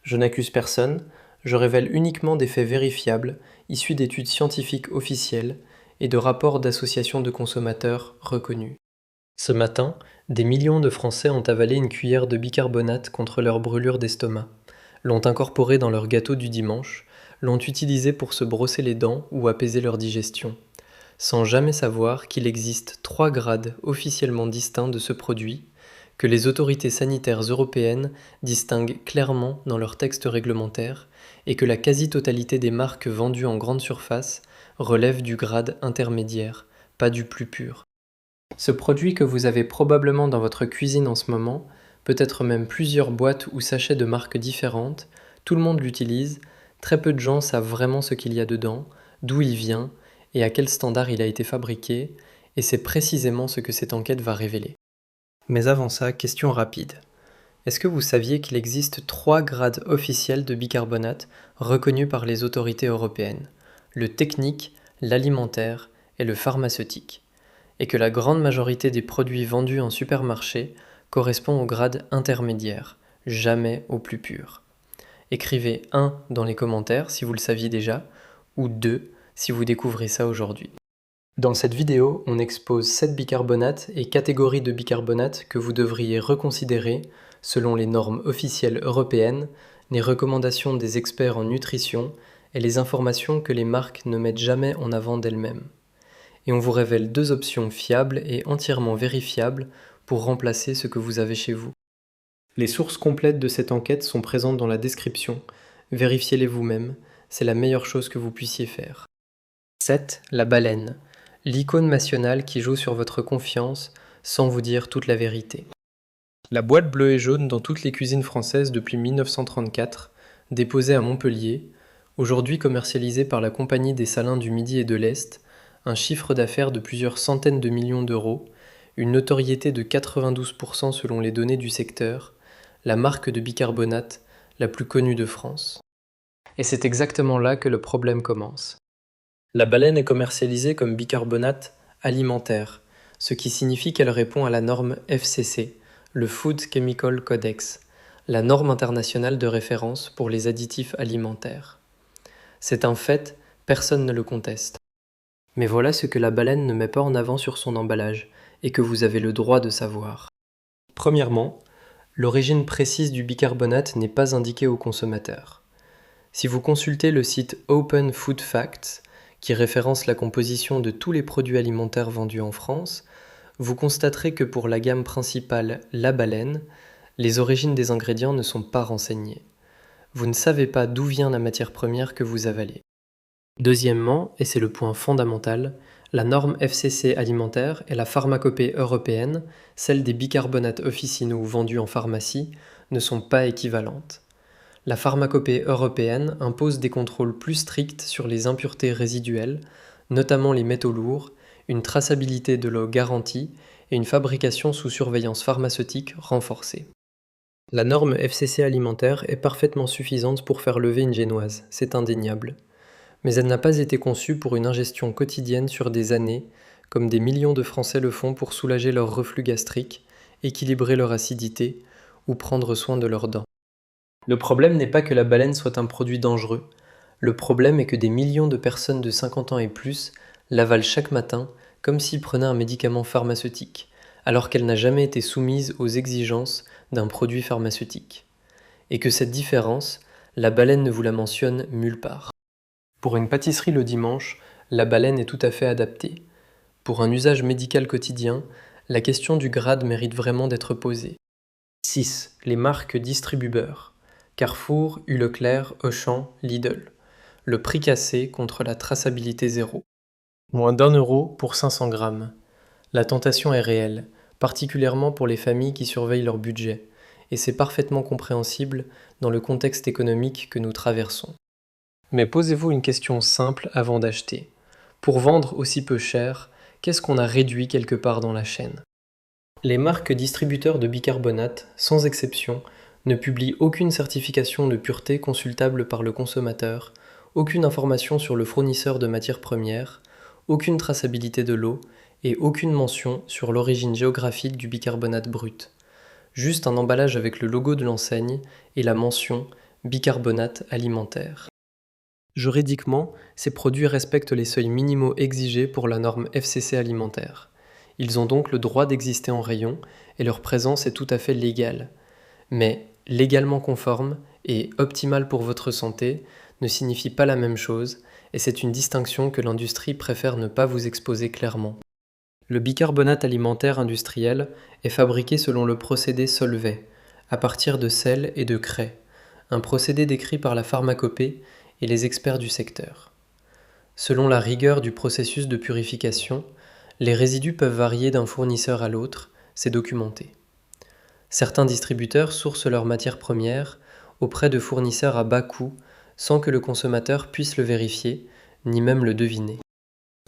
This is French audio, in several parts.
Je n'accuse personne, je révèle uniquement des faits vérifiables, issus d'études scientifiques officielles et de rapports d'associations de consommateurs reconnus. Ce matin, des millions de Français ont avalé une cuillère de bicarbonate contre leur brûlure d'estomac, l'ont incorporé dans leur gâteau du dimanche, l'ont utilisé pour se brosser les dents ou apaiser leur digestion, sans jamais savoir qu'il existe 3 grades officiellement distincts de ce produit, que les autorités sanitaires européennes distinguent clairement dans leurs textes réglementaires et que la quasi-totalité des marques vendues en grande surface relèvent du grade intermédiaire, pas du plus pur. Ce produit que vous avez probablement dans votre cuisine en ce moment, peut-être même plusieurs boîtes ou sachets de marques différentes, tout le monde l'utilise, très peu de gens savent vraiment ce qu'il y a dedans, d'où il vient et à quel standard il a été fabriqué, et c'est précisément ce que cette enquête va révéler. Mais avant ça, question rapide. Est-ce que vous saviez qu'il existe 3 grades officiels de bicarbonate reconnus par les autorités européennes, le technique, l'alimentaire et le pharmaceutique, et que la grande majorité des produits vendus en supermarché correspond au grade intermédiaire, jamais au plus pur? Écrivez 1 dans les commentaires si vous le saviez déjà, ou 2 si vous découvrez ça aujourd'hui. Dans cette vidéo, on expose 7 bicarbonates et catégories de bicarbonate que vous devriez reconsidérer selon les normes officielles européennes, les recommandations des experts en nutrition et les informations que les marques ne mettent jamais en avant d'elles-mêmes. Et on vous révèle 2 options fiables et entièrement vérifiables pour remplacer ce que vous avez chez vous. Les sources complètes de cette enquête sont présentes dans la description. Vérifiez-les vous-même, c'est la meilleure chose que vous puissiez faire. 7. La baleine. L'icône nationale qui joue sur votre confiance sans vous dire toute la vérité. La boîte bleue et jaune dans toutes les cuisines françaises depuis 1934, déposée à Montpellier, aujourd'hui commercialisée par la Compagnie des Salins du Midi et de l'Est, un chiffre d'affaires de plusieurs centaines de millions d'euros, une notoriété de 92% selon les données du secteur, la marque de bicarbonate la plus connue de France. Et c'est exactement là que le problème commence. La baleine est commercialisée comme bicarbonate alimentaire, ce qui signifie qu'elle répond à la norme FCC, le Food Chemical Codex, la norme internationale de référence pour les additifs alimentaires. C'est un fait, personne ne le conteste. Mais voilà ce que la baleine ne met pas en avant sur son emballage, et que vous avez le droit de savoir. Premièrement, l'origine précise du bicarbonate n'est pas indiquée au consommateur. Si vous consultez le site Open Food Facts, qui référence la composition de tous les produits alimentaires vendus en France, vous constaterez que pour la gamme principale La Baleine, les origines des ingrédients ne sont pas renseignées. Vous ne savez pas d'où vient la matière première que vous avalez. Deuxièmement, et c'est le point fondamental, la norme FCC alimentaire et la pharmacopée européenne, celle des bicarbonates officinaux vendus en pharmacie, ne sont pas équivalentes. La pharmacopée européenne impose des contrôles plus stricts sur les impuretés résiduelles, notamment les métaux lourds, une traçabilité de l'eau garantie et une fabrication sous surveillance pharmaceutique renforcée. La norme FCC alimentaire est parfaitement suffisante pour faire lever une génoise, c'est indéniable. Mais elle n'a pas été conçue pour une ingestion quotidienne sur des années, comme des millions de Français le font pour soulager leur reflux gastrique, équilibrer leur acidité ou prendre soin de leurs dents. Le problème n'est pas que la baleine soit un produit dangereux. Le problème est que des millions de personnes de 50 ans et plus l'avalent chaque matin comme s'ils prenaient un médicament pharmaceutique, alors qu'elle n'a jamais été soumise aux exigences d'un produit pharmaceutique. Et que cette différence, la baleine ne vous la mentionne nulle part. Pour une pâtisserie le dimanche, la baleine est tout à fait adaptée. Pour un usage médical quotidien, la question du grade mérite vraiment d'être posée. 6. Les marques distributeurs. Carrefour, Leclerc, Auchan, Lidl. Le prix cassé contre la traçabilité zéro. Moins d'1 € pour 500 grammes. La tentation est réelle, particulièrement pour les familles qui surveillent leur budget, et c'est parfaitement compréhensible dans le contexte économique que nous traversons. Mais posez-vous une question simple avant d'acheter. Pour vendre aussi peu cher, qu'est-ce qu'on a réduit quelque part dans la chaîne? Les marques distributeurs de bicarbonate, sans exception, ne publient aucune certification de pureté consultable par le consommateur, aucune information sur le fournisseur de matières premières, aucune traçabilité de l'eau et aucune mention sur l'origine géographique du bicarbonate brut. Juste un emballage avec le logo de l'enseigne et la mention « bicarbonate alimentaire. Juridiquement, ces produits respectent les seuils minimaux exigés pour la norme FCC alimentaire. Ils ont donc le droit d'exister en rayon et leur présence est tout à fait légale. Mais légalement conforme et optimal pour votre santé ne signifie pas la même chose et c'est une distinction que l'industrie préfère ne pas vous exposer clairement. Le bicarbonate alimentaire industriel est fabriqué selon le procédé Solvay, à partir de sel et de craie, un procédé décrit par la pharmacopée et les experts du secteur. Selon la rigueur du processus de purification, les résidus peuvent varier d'un fournisseur à l'autre, c'est documenté. Certains distributeurs sourcent leurs matières premières auprès de fournisseurs à bas coût sans que le consommateur puisse le vérifier, ni même le deviner.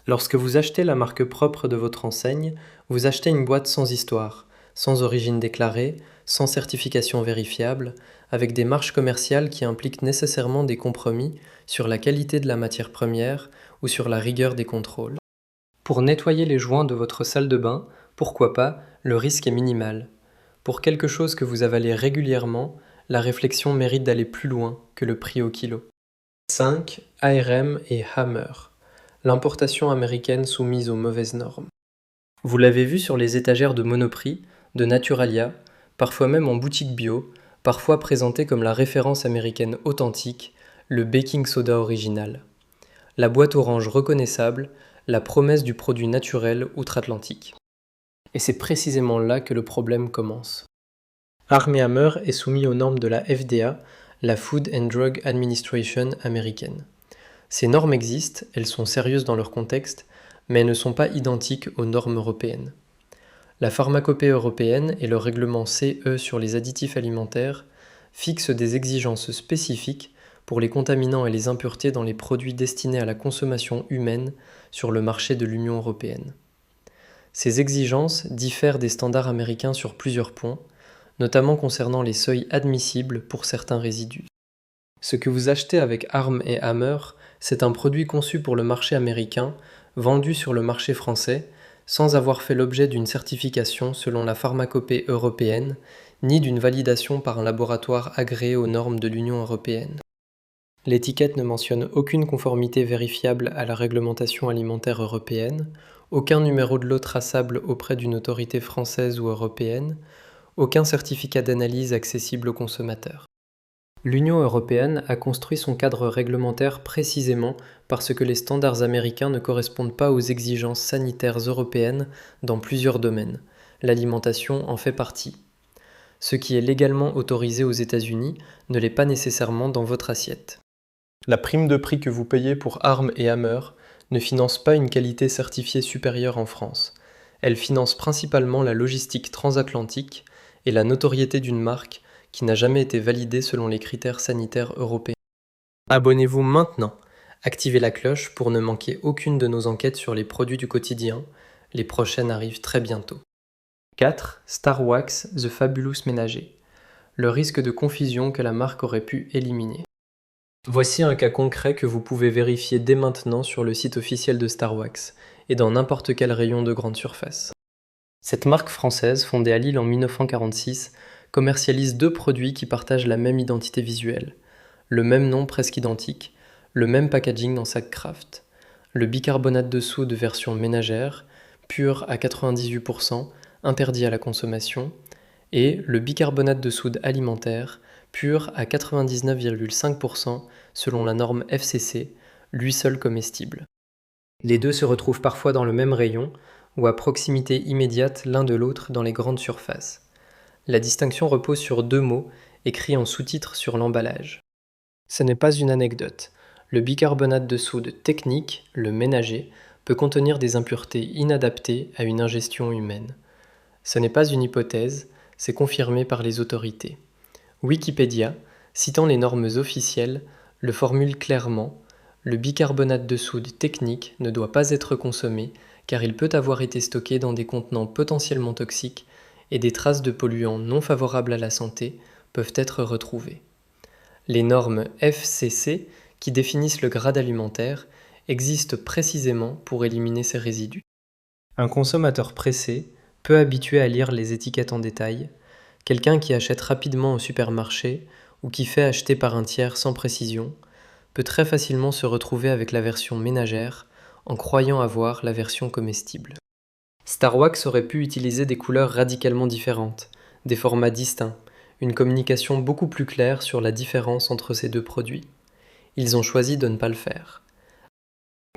Lorsque vous achetez la marque propre de votre enseigne, vous achetez une boîte sans histoire, sans origine déclarée, sans certification vérifiable, avec des marges commerciales qui impliquent nécessairement des compromis sur la qualité de la matière première ou sur la rigueur des contrôles. Pour nettoyer les joints de votre salle de bain, pourquoi pas, le risque est minimal. Pour quelque chose que vous avalez régulièrement, la réflexion mérite d'aller plus loin que le prix au kilo. 5. ARM et Hammer. L'importation américaine soumise aux mauvaises normes. Vous l'avez vu sur les étagères de Monoprix, de Naturalia, parfois même en boutique bio, parfois présenté comme la référence américaine authentique, le baking soda original. La boîte orange reconnaissable, la promesse du produit naturel outre-Atlantique. Et c'est précisément là que le problème commence. Arm & Hammer est soumis aux normes de la FDA, la Food and Drug Administration américaine. Ces normes existent, elles sont sérieuses dans leur contexte, mais ne sont pas identiques aux normes européennes. La pharmacopée européenne et le règlement CE sur les additifs alimentaires fixent des exigences spécifiques pour les contaminants et les impuretés dans les produits destinés à la consommation humaine sur le marché de l'Union européenne. Ces exigences diffèrent des standards américains sur plusieurs points, notamment concernant les seuils admissibles pour certains résidus. Ce que vous achetez avec Arm & Hammer, c'est un produit conçu pour le marché américain, vendu sur le marché français, sans avoir fait l'objet d'une certification selon la pharmacopée européenne, ni d'une validation par un laboratoire agréé aux normes de l'Union européenne. L'étiquette ne mentionne aucune conformité vérifiable à la réglementation alimentaire européenne, aucun numéro de lot traçable auprès d'une autorité française ou européenne, aucun certificat d'analyse accessible aux consommateurs. L'Union européenne a construit son cadre réglementaire précisément parce que les standards américains ne correspondent pas aux exigences sanitaires européennes dans plusieurs domaines. L'alimentation en fait partie. Ce qui est légalement autorisé aux États-Unis ne l'est pas nécessairement dans votre assiette. La prime de prix que vous payez pour Arm & Hammer ne finance pas une qualité certifiée supérieure en France. Elle finance principalement la logistique transatlantique et la notoriété d'une marque qui n'a jamais été validée selon les critères sanitaires européens. Abonnez-vous maintenant, activez la cloche pour ne manquer aucune de nos enquêtes sur les produits du quotidien. Les prochaines arrivent très bientôt. 4. Star Wax The Fabulous Ménager. Le risque de confusion que la marque aurait pu éliminer. Voici un cas concret que vous pouvez vérifier dès maintenant sur le site officiel de Star Wax et dans n'importe quel rayon de grande surface. Cette marque française, fondée à Lille en 1946, commercialise deux produits qui partagent la même identité visuelle, le même nom presque identique, le même packaging dans sac Kraft, le bicarbonate de soude version ménagère, pur à 98%, interdit à la consommation, et le bicarbonate de soude alimentaire, pur à 99,5% selon la norme FCC, lui seul comestible. Les deux se retrouvent parfois dans le même rayon, ou à proximité immédiate l'un de l'autre dans les grandes surfaces. La distinction repose sur deux mots, écrits en sous-titre sur l'emballage. Ce n'est pas une anecdote. Le bicarbonate de soude technique, le ménager, peut contenir des impuretés inadaptées à une ingestion humaine. Ce n'est pas une hypothèse, c'est confirmé par les autorités. Wikipédia, citant les normes officielles, le formule clairement « Le bicarbonate de soude technique ne doit pas être consommé car il peut avoir été stocké dans des contenants potentiellement toxiques et des traces de polluants non favorables à la santé peuvent être retrouvées. » Les normes FCC, qui définissent le grade alimentaire, existent précisément pour éliminer ces résidus. Un consommateur pressé, peu habitué à lire les étiquettes en détail, quelqu'un qui achète rapidement au supermarché ou qui fait acheter par un tiers sans précision, peut très facilement se retrouver avec la version ménagère en croyant avoir la version comestible. Star Wax aurait pu utiliser des couleurs radicalement différentes, des formats distincts, une communication beaucoup plus claire sur la différence entre ces deux produits. Ils ont choisi de ne pas le faire.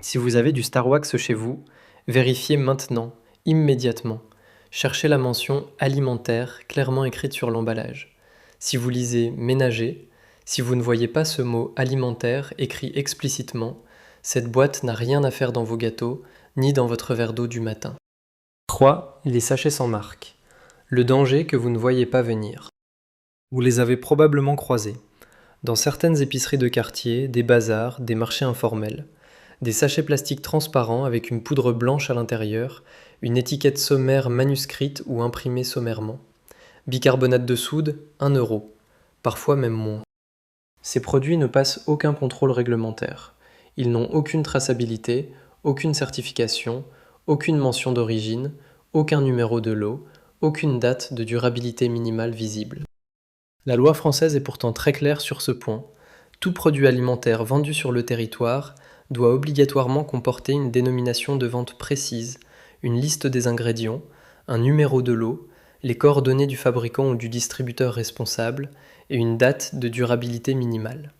Si vous avez du Star Wax chez vous, vérifiez maintenant, immédiatement. Cherchez la mention alimentaire clairement écrite sur l'emballage. Si vous lisez ménager, si vous ne voyez pas ce mot alimentaire écrit explicitement, cette boîte n'a rien à faire dans vos gâteaux, ni dans votre verre d'eau du matin. 3. Les sachets sans marque. Le danger que vous ne voyez pas venir. Vous les avez probablement croisés. Dans certaines épiceries de quartier, des bazars, des marchés informels. Des sachets plastiques transparents avec une poudre blanche à l'intérieur, une étiquette sommaire manuscrite ou imprimée sommairement. Bicarbonate de soude, 1 €, parfois même moins. Ces produits ne passent aucun contrôle réglementaire. Ils n'ont aucune traçabilité, aucune certification, aucune mention d'origine, aucun numéro de lot, aucune date de durabilité minimale visible. La loi française est pourtant très claire sur ce point. Tout produit alimentaire vendu sur le territoire doit obligatoirement comporter une dénomination de vente précise, une liste des ingrédients, un numéro de lot, les coordonnées du fabricant ou du distributeur responsable et une date de durabilité minimale.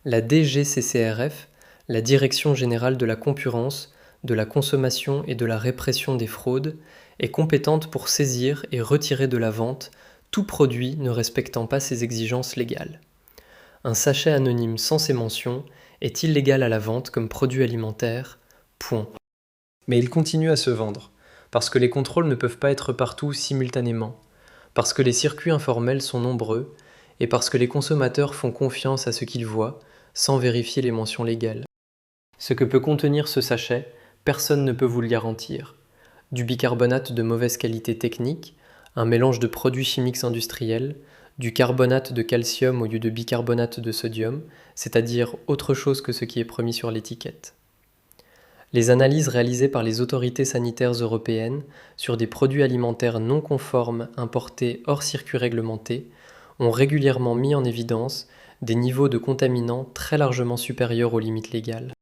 La DGCCRF, la Direction générale de la concurrence, de la consommation et de la répression des fraudes, est compétente pour saisir et retirer de la vente tout produit ne respectant pas ces exigences légales. Un sachet anonyme sans ces mentions est illégal à la vente comme produit alimentaire, point. Mais il continue à se vendre, parce que les contrôles ne peuvent pas être partout simultanément, parce que les circuits informels sont nombreux, et parce que les consommateurs font confiance à ce qu'ils voient, sans vérifier les mentions légales. Ce que peut contenir ce sachet, personne ne peut vous le garantir. Du bicarbonate de mauvaise qualité technique, un mélange de produits chimiques industriels, du carbonate de calcium au lieu de bicarbonate de sodium, c'est-à-dire autre chose que ce qui est promis sur l'étiquette. Les analyses réalisées par les autorités sanitaires européennes sur des produits alimentaires non conformes importés hors circuit réglementé ont régulièrement mis en évidence des niveaux de contaminants très largement supérieurs aux limites légales.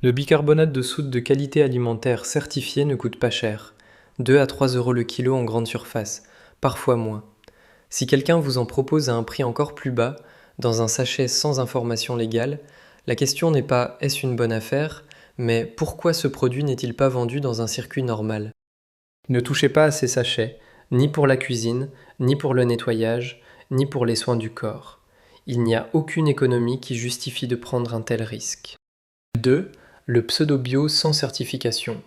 Le bicarbonate de soude de qualité alimentaire certifié ne coûte pas cher, 2 à 3 € le kilo en grande surface, parfois moins. Si quelqu'un vous en propose à un prix encore plus bas, dans un sachet sans information légale, la question n'est pas « est-ce une bonne affaire ?», mais pourquoi ce produit n'est-il pas vendu dans un circuit normal ? Ne touchez pas à ces sachets, ni pour la cuisine, ni pour le nettoyage, ni pour les soins du corps. Il n'y a aucune économie qui justifie de prendre un tel risque. 2. Le pseudo-bio sans certification.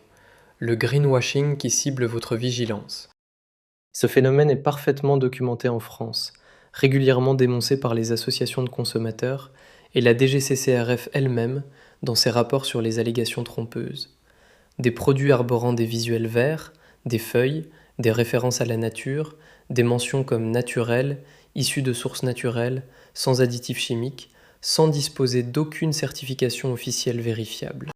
Le greenwashing qui cible votre vigilance. Ce phénomène est parfaitement documenté en France, régulièrement dénoncé par les associations de consommateurs et la DGCCRF elle-même dans ses rapports sur les allégations trompeuses. Des produits arborant des visuels verts, des feuilles, des références à la nature, des mentions comme naturel, issu de sources naturelles, sans additifs chimiques, sans disposer d'aucune certification officielle vérifiable.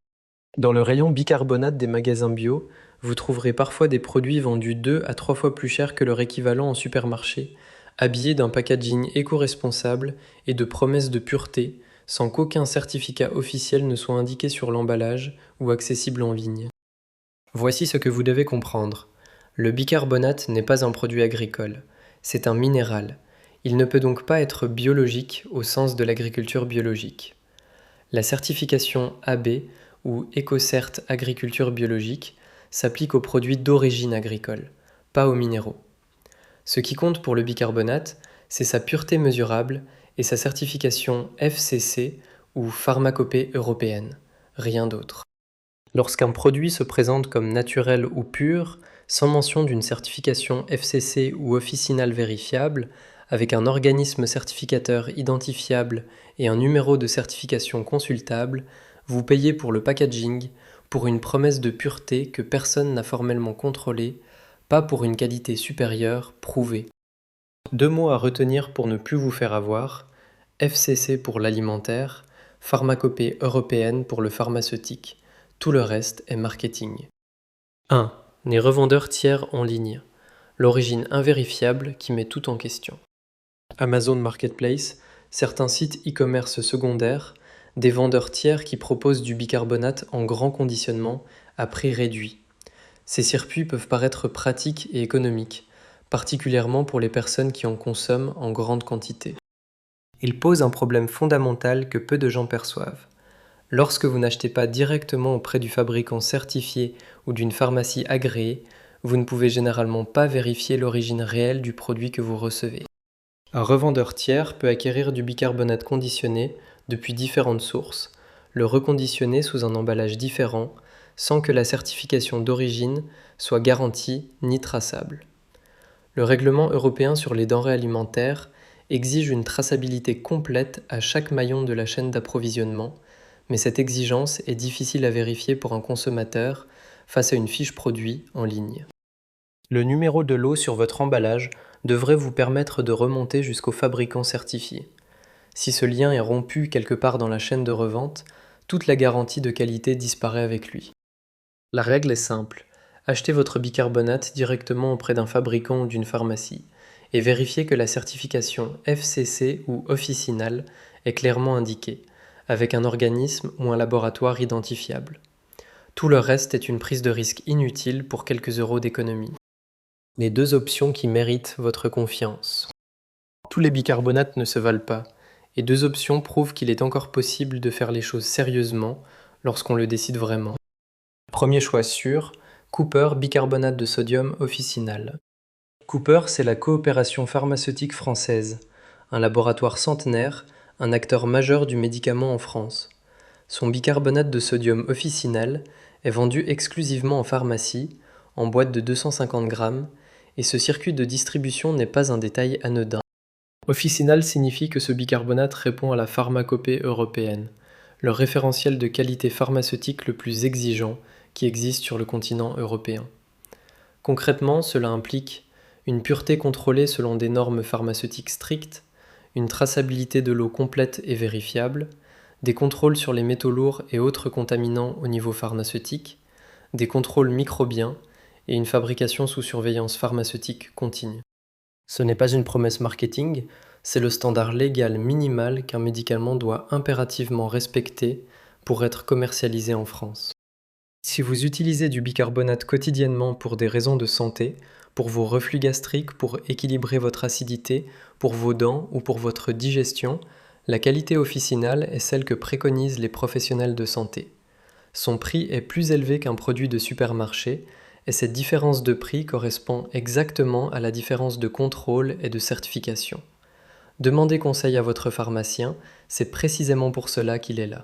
Dans le rayon bicarbonate des magasins bio, vous trouverez parfois des produits vendus 2 à 3 fois plus cher que leur équivalent en supermarché, habillés d'un packaging éco-responsable et de promesses de pureté, sans qu'aucun certificat officiel ne soit indiqué sur l'emballage ou accessible en ligne. Voici ce que vous devez comprendre. Le bicarbonate n'est pas un produit agricole, c'est un minéral. Il ne peut donc pas être biologique au sens de l'agriculture biologique. La certification AB ou EcoCert Agriculture biologique s'applique aux produits d'origine agricole, pas aux minéraux. Ce qui compte pour le bicarbonate, c'est sa pureté mesurable et sa certification FCC ou pharmacopée européenne, rien d'autre. Lorsqu'un produit se présente comme naturel ou pur, sans mention d'une certification FCC ou officinale vérifiable, avec un organisme certificateur identifiable et un numéro de certification consultable, vous payez pour le packaging, pour une promesse de pureté que personne n'a formellement contrôlée, pas pour une qualité supérieure prouvée. 2 mots à retenir pour ne plus vous faire avoir, FCC pour l'alimentaire, pharmacopée européenne pour le pharmaceutique. Tout le reste est marketing. 1. Les revendeurs tiers en ligne. L'origine invérifiable qui met tout en question. Amazon Marketplace, certains sites e-commerce secondaires, des vendeurs tiers qui proposent du bicarbonate en grand conditionnement à prix réduit. Ces circuits peuvent paraître pratiques et économiques, particulièrement pour les personnes qui en consomment en grande quantité. Ils posent un problème fondamental que peu de gens perçoivent. Lorsque vous n'achetez pas directement auprès du fabricant certifié ou d'une pharmacie agréée, vous ne pouvez généralement pas vérifier l'origine réelle du produit que vous recevez. Un revendeur tiers peut acquérir du bicarbonate conditionné depuis différentes sources, le reconditionner sous un emballage différent, sans que la certification d'origine soit garantie ni traçable. Le règlement européen sur les denrées alimentaires exige une traçabilité complète à chaque maillon de la chaîne d'approvisionnement, mais cette exigence est difficile à vérifier pour un consommateur face à une fiche produit en ligne. Le numéro de lot sur votre emballage devrait vous permettre de remonter jusqu'au fabricant certifié. Si ce lien est rompu quelque part dans la chaîne de revente, toute la garantie de qualité disparaît avec lui. La règle est simple. Achetez votre bicarbonate directement auprès d'un fabricant ou d'une pharmacie et vérifiez que la certification FCC ou officinale est clairement indiquée, avec un organisme ou un laboratoire identifiable. Tout le reste est une prise de risque inutile pour quelques euros d'économie. Les deux options qui méritent votre confiance. Tous les bicarbonates ne se valent pas, et deux options prouvent qu'il est encore possible de faire les choses sérieusement lorsqu'on le décide vraiment. Premier choix sûr, Cooper bicarbonate de sodium officinal. Cooper, c'est la coopération pharmaceutique française, un laboratoire centenaire, un acteur majeur du médicament en France. Son bicarbonate de sodium officinal est vendu exclusivement en pharmacie, en boîte de 250 grammes, et ce circuit de distribution n'est pas un détail anodin. Officinal signifie que ce bicarbonate répond à la pharmacopée européenne, le référentiel de qualité pharmaceutique le plus exigeant qui existe sur le continent européen. Concrètement, cela implique une pureté contrôlée selon des normes pharmaceutiques strictes, une traçabilité de l'eau complète et vérifiable, des contrôles sur les métaux lourds et autres contaminants au niveau pharmaceutique, des contrôles microbiens et une fabrication sous surveillance pharmaceutique continue. Ce n'est pas une promesse marketing, c'est le standard légal minimal qu'un médicament doit impérativement respecter pour être commercialisé en France. Si vous utilisez du bicarbonate quotidiennement pour des raisons de santé, pour vos reflux gastriques, pour équilibrer votre acidité, pour vos dents ou pour votre digestion, la qualité officinale est celle que préconisent les professionnels de santé. Son prix est plus élevé qu'un produit de supermarché, et cette différence de prix correspond exactement à la différence de contrôle et de certification. Demandez conseil à votre pharmacien, c'est précisément pour cela qu'il est là.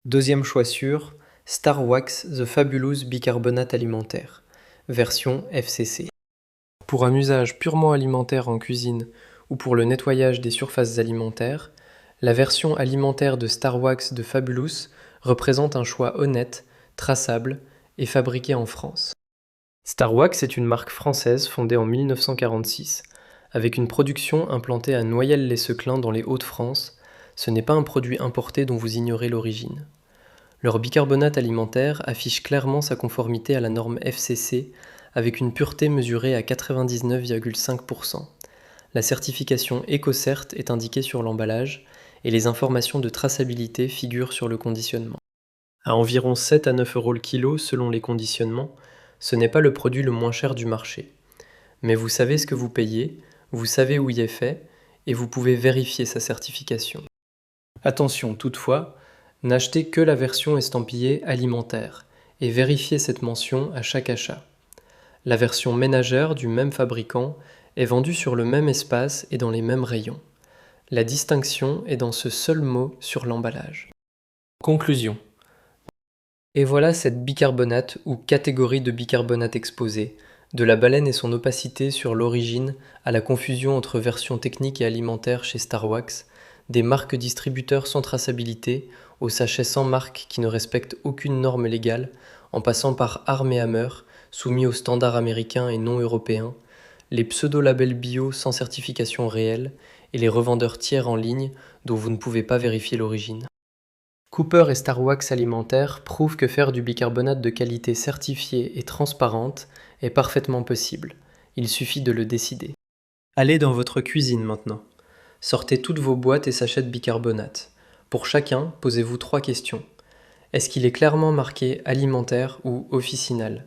Deuxième choix sûr, Starwax The Fabulous Bicarbonate Alimentaire, version FCC. Pour un usage purement alimentaire en cuisine ou pour le nettoyage des surfaces alimentaires, la version alimentaire de Starwax The Fabulous représente un choix honnête, traçable et fabriqué en France. Starwax est une marque française fondée en 1946. Avec une production implantée à Noyelles-les-Seclins dans les Hauts-de-France, ce n'est pas un produit importé dont vous ignorez l'origine. Leur bicarbonate alimentaire affiche clairement sa conformité à la norme FCC avec une pureté mesurée à 99,5%. La certification EcoCert est indiquée sur l'emballage et les informations de traçabilité figurent sur le conditionnement. À environ 7 à 9 euros le kilo selon les conditionnements, ce n'est pas le produit le moins cher du marché. Mais vous savez ce que vous payez, vous savez où il est fait, et vous pouvez vérifier sa certification. Attention toutefois, n'achetez que la version estampillée alimentaire, et vérifiez cette mention à chaque achat. La version ménagère du même fabricant est vendue sur le même espace et dans les mêmes rayons. La distinction est dans ce seul mot sur l'emballage. Conclusion. Et voilà cette bicarbonate ou catégorie de bicarbonate exposée, de la baleine et son opacité sur l'origine à la confusion entre versions techniques et alimentaires chez Starwax, des marques distributeurs sans traçabilité, aux sachets sans marque qui ne respectent aucune norme légale, en passant par Arm & Hammer, soumis aux standards américains et non européens, les pseudo-labels bio sans certification réelle et les revendeurs tiers en ligne dont vous ne pouvez pas vérifier l'origine. Cooper et Starwax Alimentaire prouvent que faire du bicarbonate de qualité certifiée et transparente est parfaitement possible. Il suffit de le décider. Allez dans votre cuisine maintenant. Sortez toutes vos boîtes et sachets de bicarbonate. Pour chacun, posez-vous 3 questions. Est-ce qu'il est clairement marqué alimentaire ou officinal?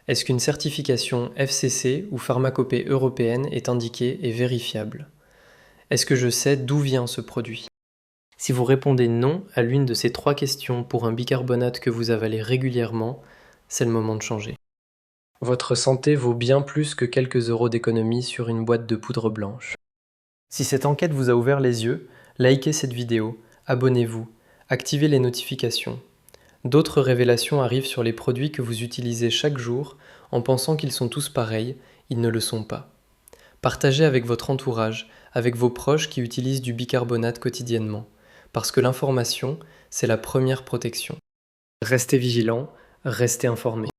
Est-ce qu'une certification FCC ou pharmacopée européenne est indiquée et vérifiable? Est-ce que je sais d'où vient ce produit? Si vous répondez non à l'une de ces 3 questions pour un bicarbonate que vous avalez régulièrement, c'est le moment de changer. Votre santé vaut bien plus que quelques euros d'économie sur une boîte de poudre blanche. Si cette enquête vous a ouvert les yeux, likez cette vidéo, abonnez-vous, activez les notifications. D'autres révélations arrivent sur les produits que vous utilisez chaque jour en pensant qu'ils sont tous pareils, ils ne le sont pas. Partagez avec votre entourage, avec vos proches qui utilisent du bicarbonate quotidiennement, parce que l'information, c'est la première protection. Restez vigilants, restez informés.